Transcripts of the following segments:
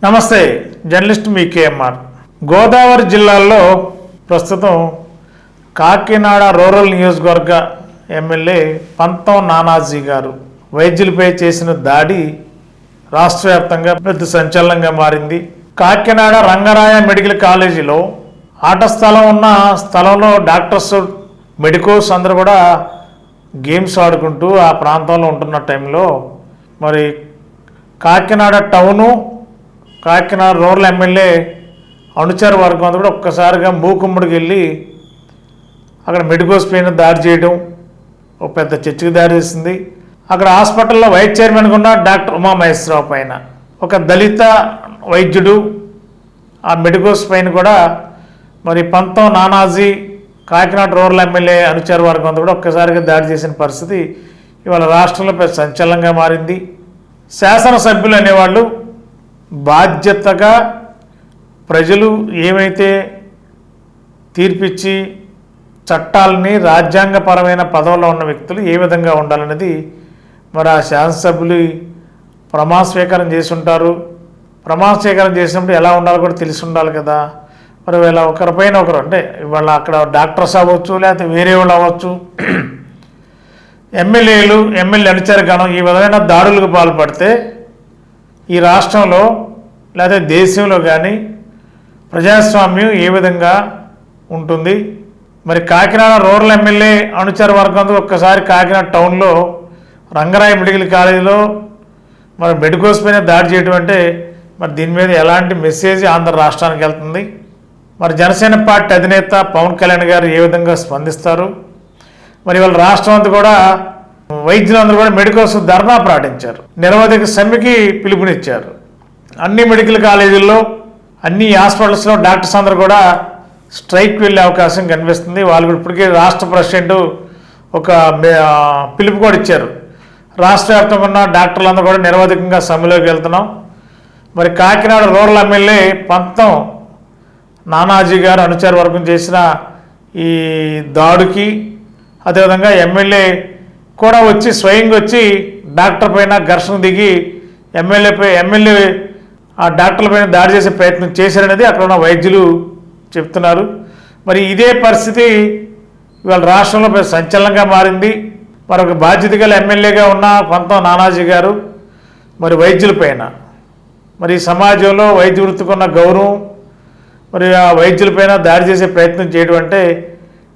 నమస్తే, జర్నలిస్ట్ మీ కేఎంఆర్. గోదావరి జిల్లాలో ప్రస్తుతం కాకినాడ రూరల్ నియోజకవర్గ ఎమ్మెల్యే పంతం నానాజీ గారు వైద్యులపై చేసిన దాడి రాష్ట్ర వ్యాప్తంగా పెద్ద సంచలనంగా మారింది. కాకినాడ రంగరాయ మెడికల్ కాలేజీలో ఆట స్థలం ఉన్న స్థలంలో డాక్టర్స్ మెడికోస్ అందరూ కూడా గేమ్స్ ఆడుకుంటూ ఆ ప్రాంతంలో ఉంటున్న టైంలో మరి Kakinada town Kakinada rural MLA అనుచర వర్గం అంతా కూడా ఒక్కసారిగా మూకుమ్మడికి వెళ్ళి అక్కడ మెడికోస్ పైన దాడి చేయడం ఒక పెద్ద చర్చకు దారి చేసింది. అక్కడ హాస్పిటల్లో వైస్ చైర్మన్గా ఉన్న డాక్టర్ ఉమామహేశ్వరరావు పైన ఒక దళిత వైద్యుడు ఆ మెడికోస్ పైన కూడా మరి పంతం నానాజీ కాకినాడ రూరల్ ఎమ్మెల్యే అనుచర వర్గం అంతా కూడా ఒక్కసారిగా దాడి చేసిన పరిస్థితి ఇవాళ రాష్ట్రంలో పెద్ద సంచలనంగా మారింది. శాసనసభ్యులు అనేవాళ్ళు బాధ్యతగా ప్రజలు ఏమైతే తీర్పిచ్చి చట్టాలని రాజ్యాంగపరమైన పదవుల్లో ఉన్న వ్యక్తులు ఏ విధంగా ఉండాలనేది మరి ఆ శాసనసభ్యులు ప్రమాణ స్వీకారం చేసి ఉంటారు. ప్రమాణ స్వీకారం చేసినప్పుడు ఎలా ఉండాలో కూడా తెలిసి ఉండాలి కదా. మరి వీళ్ళ ఒకరిపైన ఒకరు అంటే ఇవాళ అక్కడ డాక్టర్స్ అవ్వచ్చు, లేకపోతే వేరే వాళ్ళు అవ్వచ్చు, ఎమ్మెల్యేలు ఎమ్మెల్యే అనుచరగణం ఈ విధమైన దాడులకు పాల్పడితే ఈ రాష్ట్రంలో లేదా దేశంలో కానీ ప్రజాస్వామ్యం ఏ విధంగా ఉంటుంది? మరి కాకినాడ రూరల్ ఎమ్మెల్యే అనుచర వర్గంతో ఒక్కసారి కాకినాడ టౌన్లో రంగరాయ మెడికల్ కాలేజీలో మరి మెడికోస్ పైన దాడి చేయడం అంటే మరి దీని మీద ఎలాంటి మెసేజ్ ఆంధ్ర రాష్ట్రానికి వెళ్తుంది? మరి జనసేన పార్టీ అధినేత పవన్ కళ్యాణ్ గారు ఏ విధంగా స్పందిస్తారు? మరి వాళ్ళ రాష్ట్రం అంతా కూడా వైద్యులందరూ కూడా మెడికోస్ ధర్నా ప్రకటించారు, నిరవధిక సమ్మెకి పిలుపునిచ్చారు. అన్ని మెడికల్ కాలేజీల్లో అన్ని హాస్పిటల్స్లో డాక్టర్స్ అందరూ కూడా స్ట్రైక్ వెళ్ళే అవకాశం కనిపిస్తుంది. వాళ్ళు ఇప్పటికే రాష్ట్ర ప్రెసిడెంట్ ఒక పిలుపు కూడా ఇచ్చారు. రాష్ట్ర వ్యాప్తంగా ఉన్న డాక్టర్లందరూ కూడా నిరవధికంగా సమ్మెలోకి వెళ్తున్నాం. మరి కాకినాడ రూరల్ ఎమ్మెల్యే పంతం నానాజీ గారు అనుచర వర్గం చేసిన ఈ దాడికి అదేవిధంగా ఎమ్మెల్యే కూడా వచ్చి స్వయంగా వచ్చి డాక్టర్ పైన ఘర్షణ దిగి ఎమ్మెల్యే ఆ డాక్టర్ల పైన దాడి చేసే ప్రయత్నం చేశారనేది అక్కడ ఉన్న వైద్యులు చెప్తున్నారు. మరి ఇదే పరిస్థితి ఇవాళ రాష్ట్రంలో పెద్ద సంచలనంగా మారింది. మరి ఒక బాధ్యత గల ఎమ్మెల్యేగా ఉన్న పంతం నానాజీ గారు మరి వైద్యులపైన మరి సమాజంలో వైద్య వృత్తికి ఉన్న గౌరవం మరి ఆ వైద్యులపైన దాడి చేసే ప్రయత్నం చేయడం అంటే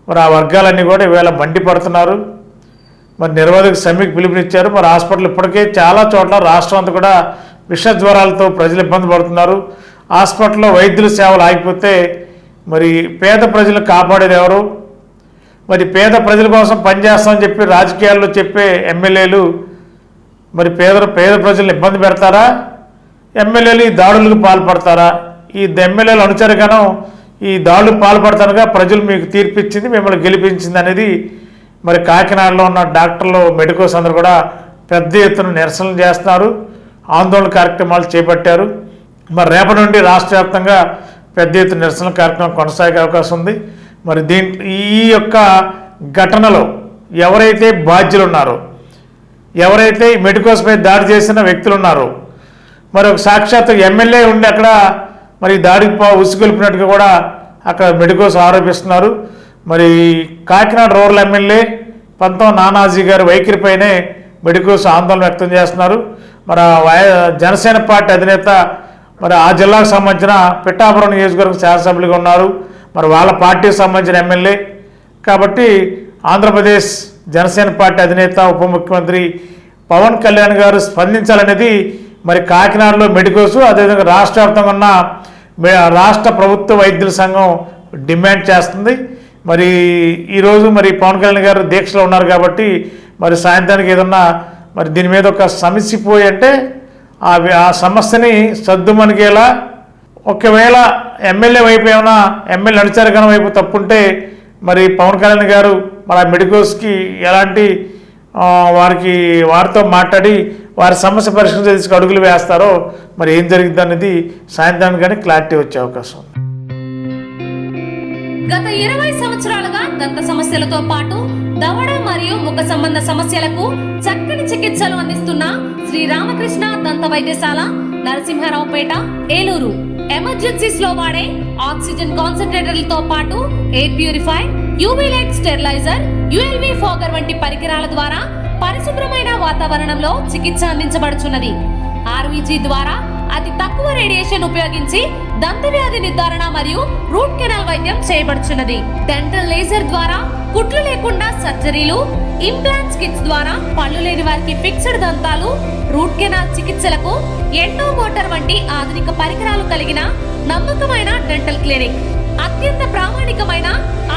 మరి ఆ వర్గాలన్నీ కూడా ఇవాళ మండిపడుతున్నారు. మరి నిరవధిక సమ్మెకి పిలుపునిచ్చారు. మరి హాస్పిటల్ ఇప్పటికే చాలా చోట్ల రాష్ట్రం అంతా కూడా విష జ్వరాలతో ప్రజలు ఇబ్బంది పడుతున్నారు. హాస్పిటల్లో వైద్యుల సేవలు ఆగిపోతే మరి పేద ప్రజలు కాపాడేది ఎవరు? మరి పేద ప్రజల కోసం పనిచేస్తామని చెప్పి రాజకీయాల్లో చెప్పే ఎమ్మెల్యేలు మరి పేద ప్రజలను ఇబ్బంది పెడతారా? ఎమ్మెల్యేలు ఈ దాడులకు పాల్పడతారా? ఈ ఎమ్మెల్యేలు అనుచరగణం ఈ దాడులకు పాల్పడతానుగా ప్రజలు మీకు తీర్పిచ్చింది, మిమ్మల్ని గెలిపించింది అనేది మరి కాకినాడలో ఉన్న డాక్టర్లు మెడికోస్ అందరూ కూడా పెద్ద ఎత్తున నిరసనలు చేస్తున్నారు, ఆందోళన కార్యక్రమాలు చేపట్టారు. మరి రేపటి నుండి రాష్ట్ర వ్యాప్తంగా పెద్ద ఎత్తున నిరసన కార్యక్రమం కొనసాగే అవకాశం ఉంది. మరి ఈ యొక్క ఘటనలో ఎవరైతే బాధ్యులు ఉన్నారో, ఎవరైతే మెడికోస్పై దాడి చేసిన వ్యక్తులు ఉన్నారో, మరి ఒక సాక్షాత్ ఎమ్మెల్యే ఉండి అక్కడ మరి దాడికి ఉసుగొలిపినట్టుగా కూడా అక్కడ మెడికోస్ ఆరోపిస్తున్నారు. మరి కాకినాడ రూరల్ ఎమ్మెల్యే పంతం నానాజీ గారి వైఖరిపైనే మెడికోస్ ఆందోళన వ్యక్తం చేస్తున్నారు. మరి జనసేన పార్టీ అధినేత మరి ఆ జిల్లాకు సంబంధించిన పిఠాపురం నియోజకవర్గం శాసనసభ్యులుగా ఉన్నారు. మరి వాళ్ళ పార్టీకి సంబంధించిన ఎమ్మెల్యే కాబట్టి ఆంధ్రప్రదేశ్ జనసేన పార్టీ అధినేత ఉప ముఖ్యమంత్రి పవన్ కళ్యాణ్ గారు స్పందించాలనేది మరి కాకినాడలో మెడికోసు అదేవిధంగా రాష్ట్ర వ్యాప్తంగా ఉన్న రాష్ట్ర ప్రభుత్వ వైద్యుల సంఘం డిమాండ్ చేస్తుంది. మరి ఈరోజు మరి పవన్ కళ్యాణ్ గారు దీక్షలో ఉన్నారు కాబట్టి మరి సాయంత్రానికి ఏదన్నా మరి దీని మీద ఒక సమస్య పోయి అంటే ఆ సమస్యని సద్దుమణిగేలా ఒకవేళ ఎమ్మెల్యే వైపు ఏమైనా ఎమ్మెల్యే అనుచరగణం వైపు తప్పుంటే మరి పవన్ కళ్యాణ్ గారు మరి ఆ మెడికోస్కి ఎలాంటి వారితో మాట్లాడి వారి సమస్య పరిష్కరించే తీసుకు అడుగులు వేస్తారో మరి ఏం జరిగింది అనేది సాయంత్రానికి కానీ క్లారిటీ వచ్చే అవకాశం ఉంది. గత 20 సంవత్సరాలుగా దంత సమస్యలతో పాటు దవడ మరియు ముఖ సంబంధ సమస్యలకు చక్కని చికిత్సలు అందిస్తున్న శ్రీ రామకృష్ణ దంత వైద్యశాల నరసింహారావుపేట, ఏలూరు. ఎమర్జెన్సీస్ లో వాడే ఆక్సిజన్ కాన్సంట్రేటర్లతో పాటు air purify, UV light steriliser, ULV fogger వంటి పరికరాల ద్వారా పరిశుభ్రమైన వాతావరణంలో చికిత్స అందించబడుచున్నది. ఆర్వీజీ ద్వారా అతి తక్కువ రేడియేషన్ ఉపయోగించి దంతవ్యాధి నిర్ధారణ మరియు రూట్ కెనాల్ వైద్యం చేయబడుచున్నది. డెంటల్ లేజర్ ద్వారా కుట్లు లేకుండా సర్జరీలు, ఇంప్లాంట్స్ కిట్స్ ద్వారా పళ్ళు లేని వారికి ఫిక్స్డ్ దంతాలు, రూట్ కెనాల్ చికిత్సలకు ఎండో మోటార్ వంటి ఆధునిక పరికరాలు కలిగిన నమ్మకమైన డెంటల్ క్లినిక్. అత్యంత ప్రామాణికమైన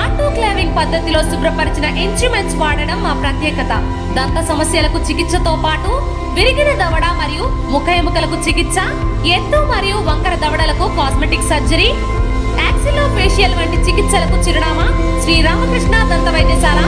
ఆటోక్లావింగ్ పద్ధతిలో శుభ్రపరిచిన ఇన్స్ట్రుమెంట్స్ వాడడం మా ప్రత్యేకత. దంత సమస్యలకు చికిత్సతో పాటు విరిగిన దవడ మరియు ముఖ ఎముకలకు చికిత్స, ఎత్తు మరియు వంకర దవడలకు కాస్మెటిక్ సర్జరీ, యాక్సిలోఫేషియల్ వంటి చికిత్సలకు చిరునామా శ్రీ రామకృష్ణ దంత వైద్యశాల,